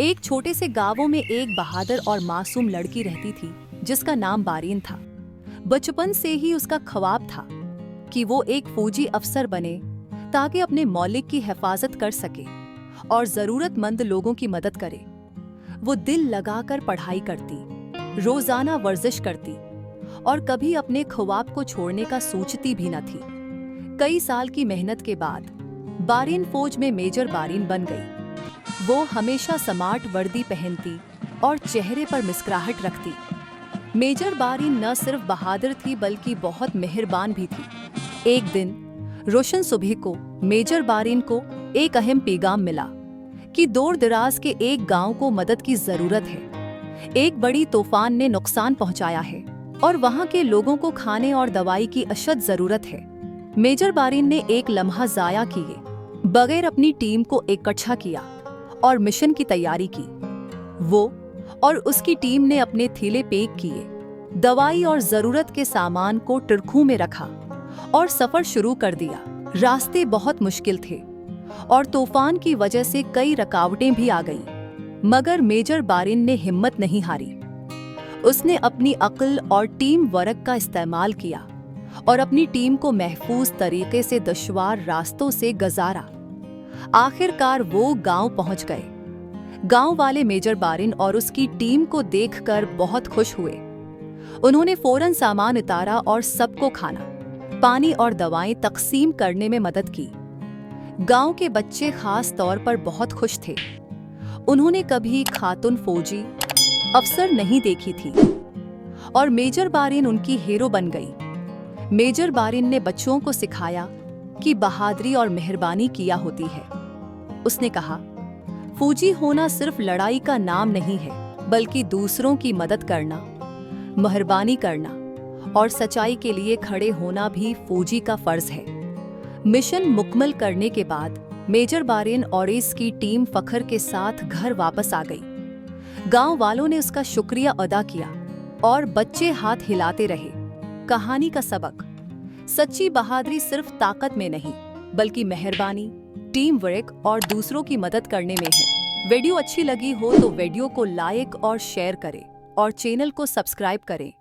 एक छोटे से गांव में एक बहादुर और मासूम लड़की रहती थी जिसका नाम बारीन था। बचपन से ही उसका ख्वाब था कि वो एक फौजी अफसर बने ताकि अपने मौलिक की हिफाजत कर सके और जरूरतमंद लोगों की मदद करे। वो दिल लगाकर पढ़ाई करती, रोजाना वर्जिश करती और कभी अपने ख्वाब को छोड़ने का सोचती भी न थी। कई साल की मेहनत के बाद बारीन फौज में मेजर बारीन बन गई। वो हमेशा स्मार्ट वर्दी पहनती और चेहरे पर मुस्कुराहट रखती। मेजर बारीन न सिर्फ बहादुर थी बल्कि बहुत मेहरबान भी थी। एक दिन रोशन सुबह को मेजर बारीन को एक अहम पैगाम मिला कि दूर दराज के एक गांव को मदद की जरूरत है। एक बड़ी तूफान ने नुकसान पहुंचाया है और वहां के लोगों को खाने और दवाई की अशद जरूरत है। मेजर बारीन ने एक लम्हा जाया किए बगैर अपनी टीम को इकट्ठा किया और मिशन की तैयारी की। वो और उसकी टीम ने अपने थैले पैक किए, दवाई और जरूरत के सामान को ट्रकों में रखा और सफर शुरू कर दिया। रास्ते बहुत मुश्किल थे और तूफान की वजह से कई रुकावटें भी आ गईं, मगर मेजर बारीन ने हिम्मत नहीं हारी। उसने अपनी अक्ल और टीम वर्क का इस्तेमाल किया और अपनी टीम को महफूज तरीके से दुश्वार रास्तों से गुजारा। आखिरकार वो गांव पहुंच गए। गांव वाले मेजर बारीन और उसकी टीम को देखकर बहुत खुश हुए। उन्होंने फौरन सामान उतारा और सबको खाना, पानी और दवाएं तकसीम करने में मदद की। गांव के बच्चे खास तौर पर बहुत खुश थे। उन्होंने कभी खातून फौजी अफसर नहीं देखी थी और मेजर बारीन उनकी हीरो बन गई। मेजर बारीन ने बच्चों को सिखाया कि बहादुरी और मेहरबानी किया होती है। उसने कहा, फौजी होना सिर्फ लड़ाई का नाम नहीं है बल्कि दूसरों की मदद करना, मेहरबानी करना और सच्चाई के लिए खड़े होना भी फौजी का फर्ज है। मिशन मुकम्मल करने के बाद मेजर बारीन और इसकी टीम फख्र के साथ घर वापस आ गई। गांव वालों ने उसका शुक्रिया अदा किया और बच्चे हाथ हिलाते रहे। कहानी का सबक: सच्ची बहादुरी सिर्फ ताकत में नहीं बल्कि मेहरबानी, टीम वर्क और दूसरों की मदद करने में है। वीडियो अच्छी लगी हो तो वीडियो को लाइक और शेयर करें और चैनल को सब्सक्राइब करें।